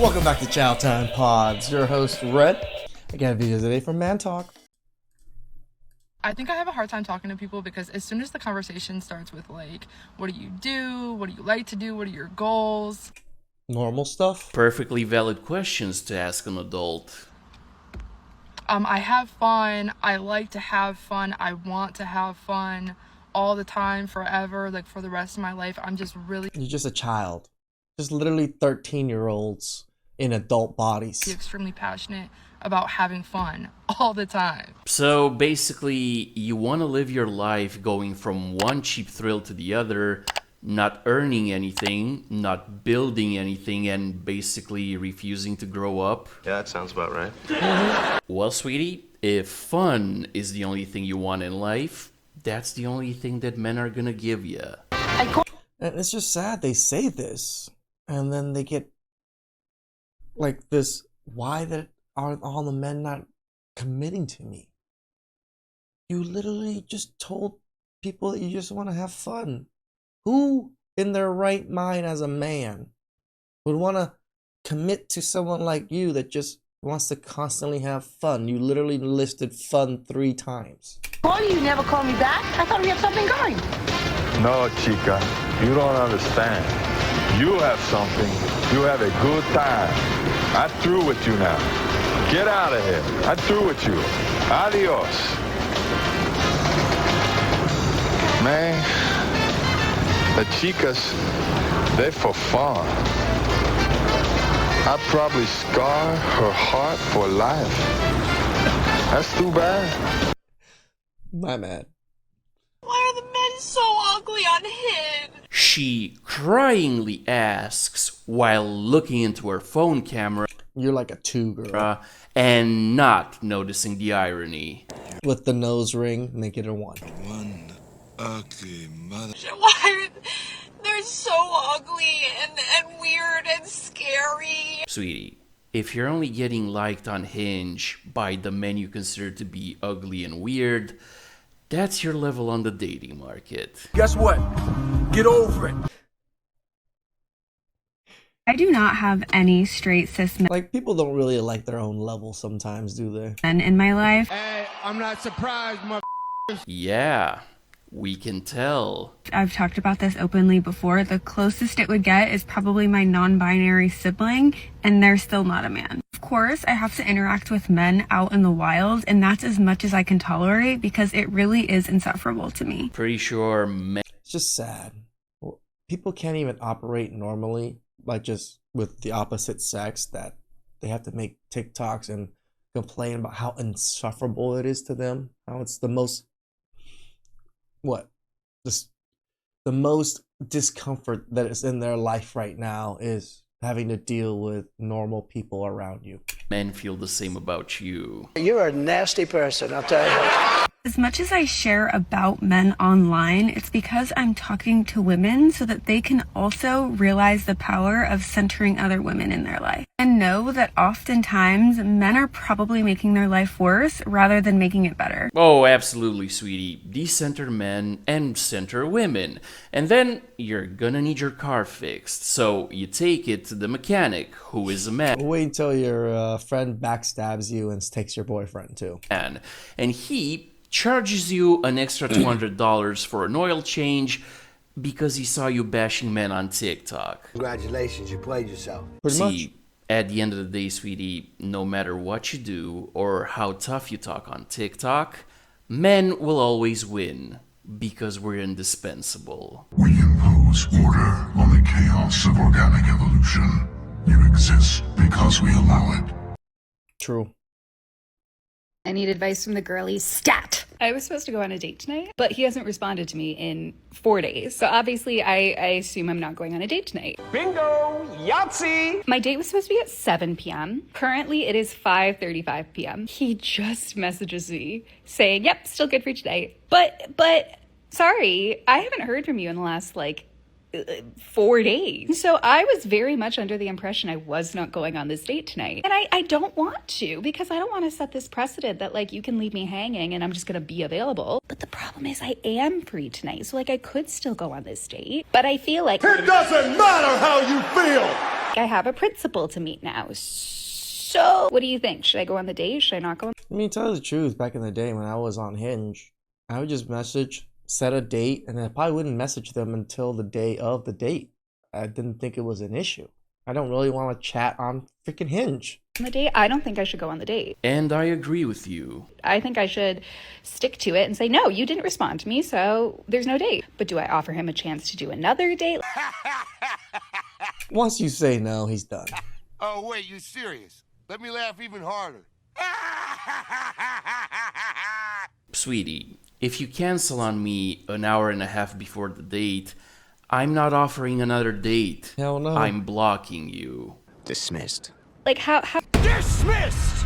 Welcome back to CHOWTIME Pods. Your host, Red. I got a video today from Man Talk. I think I have a hard time talking to people because as soon as the conversation starts with like, what do you do? What do you like to do? What are your goals? Normal stuff. Perfectly valid questions to ask an adult. I have fun. I like to have fun. I want to have fun all the time, forever, like for the rest of my life. I'm just really... You're just a child. Just literally 13-year-olds in adult bodies. Extremely passionate about having fun all the time. So basically, you want to live your life going from one cheap thrill to the other, not earning anything, not building anything, and basically refusing to grow up. Yeah, that sounds about right. Well, sweetie, if fun is the only thing you want in life, that's the only thing that men are gonna give you. And it's just sad they say this, and then they get like this, why that are all the men not committing to me? You literally just told people that you just want to have fun. Who in their right mind as a man would want to commit to someone like you that just wants to constantly have fun? You literally listed fun 3 times. Well, you never called me back. I thought we had something going. No, chica, you don't understand. You have something. You have a good time. I'm through with you now. Get out of here. I'm through with you. Adios. Man, the chicas, they're for fun. I'd probably scar her heart for life. That's too bad. My man. Why are the men so ugly on Hinge? She cryingly asks while looking into her phone camera. You're like a 2, girl. And not noticing the irony. With the nose ring, make it a 1. One ugly mother. Why are they're so ugly and weird and scary? Sweetie, if you're only getting liked on Hinge by the men you consider to be ugly and weird, that's your level on the dating market. Guess what? Get over it. I do not have any straight cis men Like, people don't really like their own level sometimes, do they? in my life. Hey, I'm not surprised, Yeah, we can tell. I've talked about this openly before. The closest it would get is probably my non-binary sibling, and they're still not a man. Of course, I have to interact with men out in the wild, and that's as much as I can tolerate because it really is insufferable to me. Pretty sure men... It's just sad. People can't even operate normally, like just with the opposite sex, that they have to make TikToks and complain about how insufferable it is to them. How it's the most... the most discomfort that is in their life right now is having to deal with normal people around you. Men feel the same about you. You're a nasty person, I'll tell you. As much as I share about men online, it's because I'm talking to women so that they can also realize the power of centering other women in their life. And know that oftentimes men are probably making their life worse rather than making it better. Oh, absolutely, sweetie. Decenter men and center women. And then you're gonna need your car fixed. So you take it to the mechanic, who is a man. Wait until your friend backstabs you and takes your boyfriend too. And he charges you an extra $200 for an oil change because he saw you bashing men on TikTok. Congratulations, you played yourself. Pretty much. At the end of the day, sweetie, no matter what you do or how tough you talk on TikTok, men will always win because we're indispensable. We impose order on the chaos of organic evolution. You exist because we allow it. True. I need advice from the girlies. Stat! I was supposed to go on a date tonight, but he hasn't responded to me in 4 days. So obviously, I assume I'm not going on a date tonight. Bingo! Yahtzee! My date was supposed to be at 7 p.m. Currently, it is 5:35 p.m. He just messages me saying, yep, still good for tonight. But, sorry, I haven't heard from you in the last, 4 days. So I was very much under the impression I was not going on this date tonight. And I don't want to, because I don't want to set this precedent that you can leave me hanging and I'm just going to be available. But the problem is I am free tonight. So I could still go on this date. But I feel like it doesn't matter how you feel. I have a principal to meet now. So, what do you think? Should I go on the date? Should I not go on? I mean, tell you the truth, back in the day when I was on Hinge, I would just set a date, and I probably wouldn't message them until the day of the date. I didn't think it was an issue. I don't really want to chat on freaking Hinge. On the date? I don't think I should go on the date. And I agree with you. I think I should stick to it and say, no, you didn't respond to me, so there's no date. But do I offer him a chance to do another date? Once you say no, he's done. Oh, wait, you serious? Let me laugh even harder. Sweetie, if you cancel on me an hour and a half before the date, I'm not offering another date. Hell no. I'm blocking you. Dismissed. Like, how? Dismissed!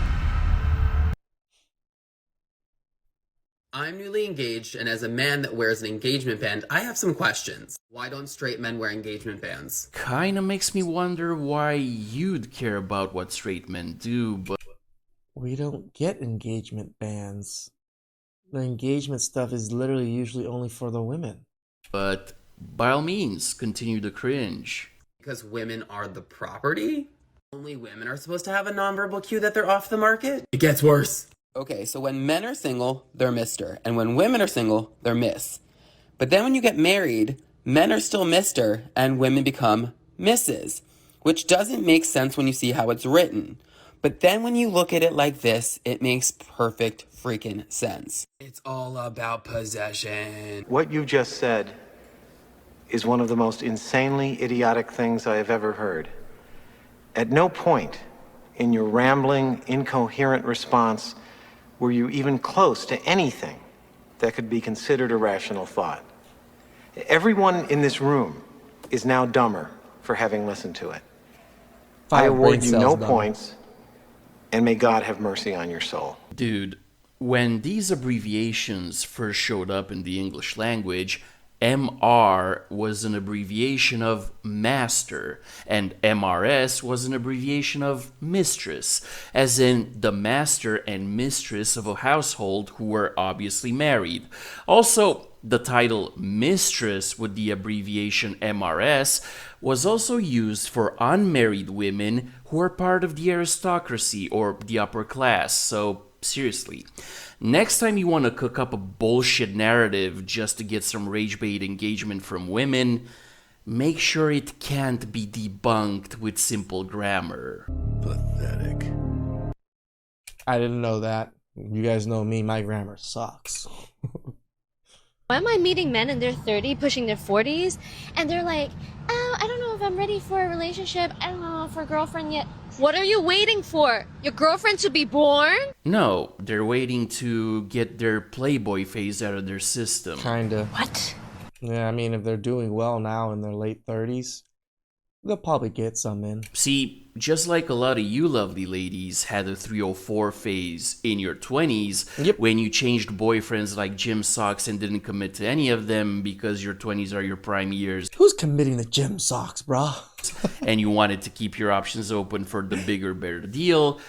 I'm newly engaged, and as a man that wears an engagement band, I have some questions. Why don't straight men wear engagement bands? Kinda makes me wonder why you'd care about what straight men do, but... We don't get engagement bands. The engagement stuff is literally usually only for the women. But, by all means, continue to cringe. Because women are the property? Only women are supposed to have a nonverbal cue that they're off the market? It gets worse. Okay, so when men are single, they're Mr. And when women are single, they're Miss. But then when you get married, men are still Mr. and women become Mrs. Which doesn't make sense when you see how it's written. But then when you look at it like this, it makes perfect freaking sense. It's all about possession. What you just said is one of the most insanely idiotic things I have ever heard. At no point in your rambling, incoherent response were you even close to anything that could be considered a rational thought. Everyone in this room is now dumber for having listened to it. I award you no points, and may God have mercy on your soul. Dude, when these abbreviations first showed up in the English language, MR was an abbreviation of master, and MRS was an abbreviation of mistress, as in the master and mistress of a household who were obviously married. Also, the title mistress with the abbreviation MRS was also used for unmarried women who are part of the aristocracy or the upper class, so seriously. Next time you want to cook up a bullshit narrative just to get some rage bait engagement from women, make sure it can't be debunked with simple grammar. Pathetic. I didn't know that. You guys know me, my grammar sucks. Why am I meeting men in their 30s, pushing their 40s, and they're like, oh, I don't know if I'm ready for a relationship. I don't know for a girlfriend yet. What are you waiting for? Your girlfriend to be born? No, they're waiting to get their Playboy phase out of their system. Kinda. What? Yeah, I mean, if they're doing well now in their late 30s, they'll probably get some in. See, just like a lot of you lovely ladies had a 304 phase in your 20s, when you changed boyfriends like gym socks and didn't commit to any of them because your 20s are your prime years. Who's committing to gym socks, bruh? And you wanted to keep your options open for the bigger, better deal.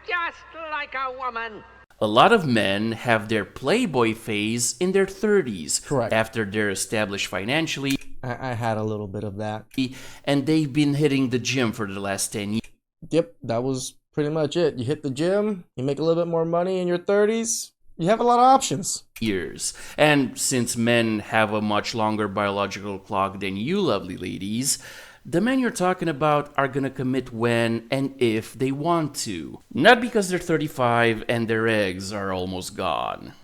Just like a woman. A lot of men have their Playboy phase in their 30s. Correct. After they're established financially. I had a little bit of that. And they've been hitting the gym for the last 10 years. Yep, that was pretty much it. You hit the gym, you make a little bit more money in your 30s, you have a lot of options. And since men have a much longer biological clock than you lovely ladies, the men you're talking about are gonna commit when and if they want to. Not because they're 35 and their eggs are almost gone.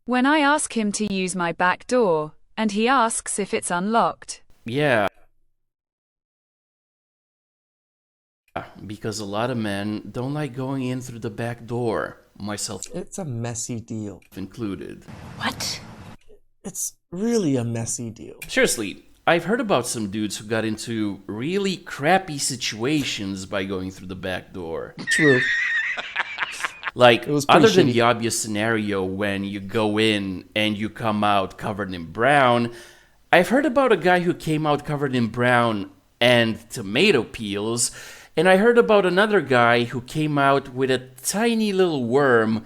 When I ask him to use my back door, and he asks if it's unlocked. Yeah. Because a lot of men don't like going in through the back door, myself. It's a messy deal. Included. What? It's really a messy deal. Seriously, I've heard about some dudes who got into really crappy situations by going through the back door. True. Like, other than shitty. the obvious scenario when you go in and you come out covered in brown, I've heard about a guy who came out covered in brown and tomato peels, and I heard about another guy who came out with a tiny little worm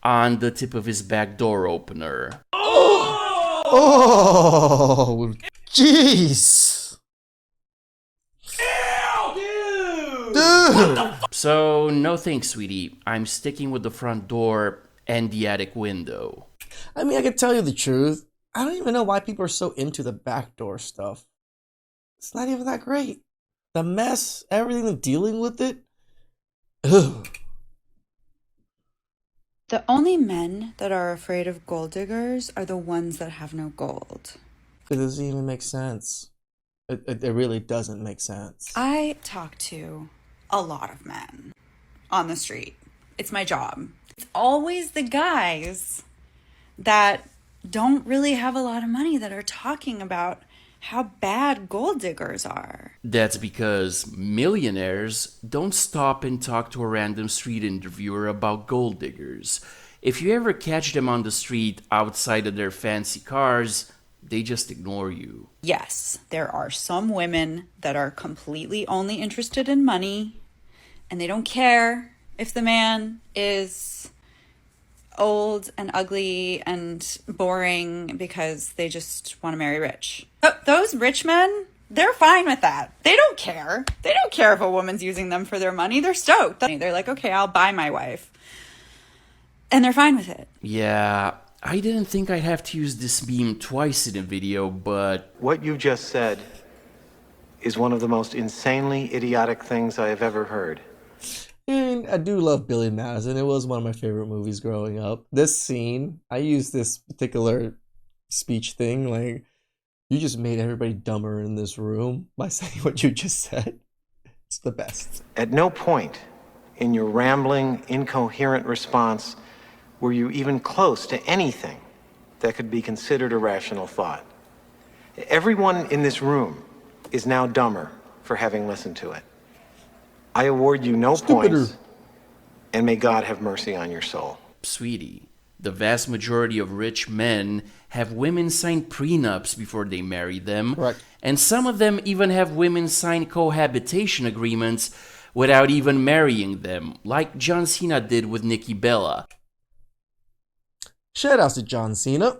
on the tip of his back door opener. Oh, jeez. So, no thanks, sweetie. I'm sticking with the front door and the attic window. I mean, I can tell you the truth. I don't even know why people are so into the backdoor stuff. It's not even that great. The mess, everything, and dealing with it. Ugh. The only men that are afraid of gold diggers are the ones that have no gold. It doesn't even make sense. It really doesn't make sense. I talk to a lot of men on the street. It's my job. It's always the guys that don't really have a lot of money that are talking about how bad gold diggers are. That's because millionaires don't stop and talk to a random street interviewer about gold diggers. If you ever catch them on the street outside of their fancy cars, they just ignore you. Yes, there are some women that are completely only interested in money, and they don't care if the man is old and ugly and boring because they just want to marry rich. Those rich men, they're fine with that. They don't care. They don't care if a woman's using them for their money. They're stoked. They're like, okay, I'll buy my wife. And they're fine with it. Yeah, I didn't think I'd have to use this meme twice in a video, but... What you just said is one of the most insanely idiotic things I have ever heard. And I do love Billy Madison. It was one of my favorite movies growing up. This scene, I used this particular speech thing, like, you just made everybody dumber in this room by saying what you just said. It's the best. At no point in your rambling, incoherent response were you even close to anything that could be considered a rational thought. Everyone in this room is now dumber for having listened to it. I award you no points, and may God have mercy on your soul. Sweetie, the vast majority of rich men have women sign prenups before they marry them. Correct. And some of them even have women sign cohabitation agreements without even marrying them, like John Cena did with Nikki Bella. Shout out to John Cena.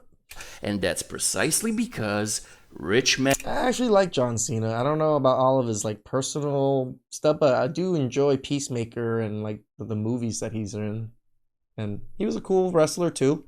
And that's precisely because rich men... I actually like John Cena. I don't know about all of his like personal stuff, but I do enjoy Peacemaker and like the movies that he's in. And he was a cool wrestler too.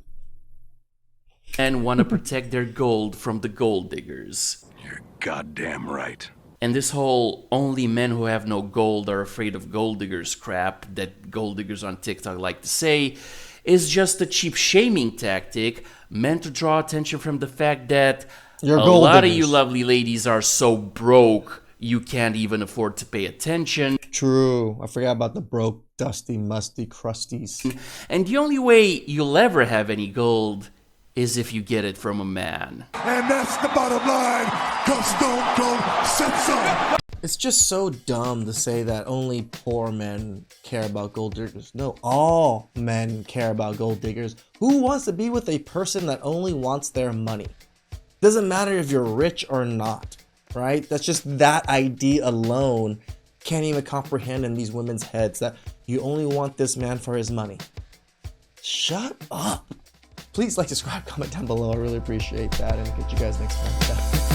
And want to protect their gold from the gold diggers. You're goddamn right. And this whole only men who have no gold are afraid of gold diggers crap that gold diggers on TikTok like to say is just a cheap shaming tactic meant to draw attention from the fact that You're a gold lot diggers. of you lovely ladies are so broke you can't even afford to pay attention. True. I forgot about the broke, dusty, musty crusties. And the only way you'll ever have any gold is if you get it from a man. And that's the bottom line, 'cause Stone Cold said so. It's just so dumb to say that only poor men care about gold diggers. No, all men care about gold diggers. Who wants to be with a person that only wants their money? Doesn't matter if you're rich or not, right? That's just that idea alone can't even comprehend in these women's heads that you only want this man for his money. Shut up. Please like, subscribe, comment down below. I really appreciate that, and I'll catch you guys next time. Bye.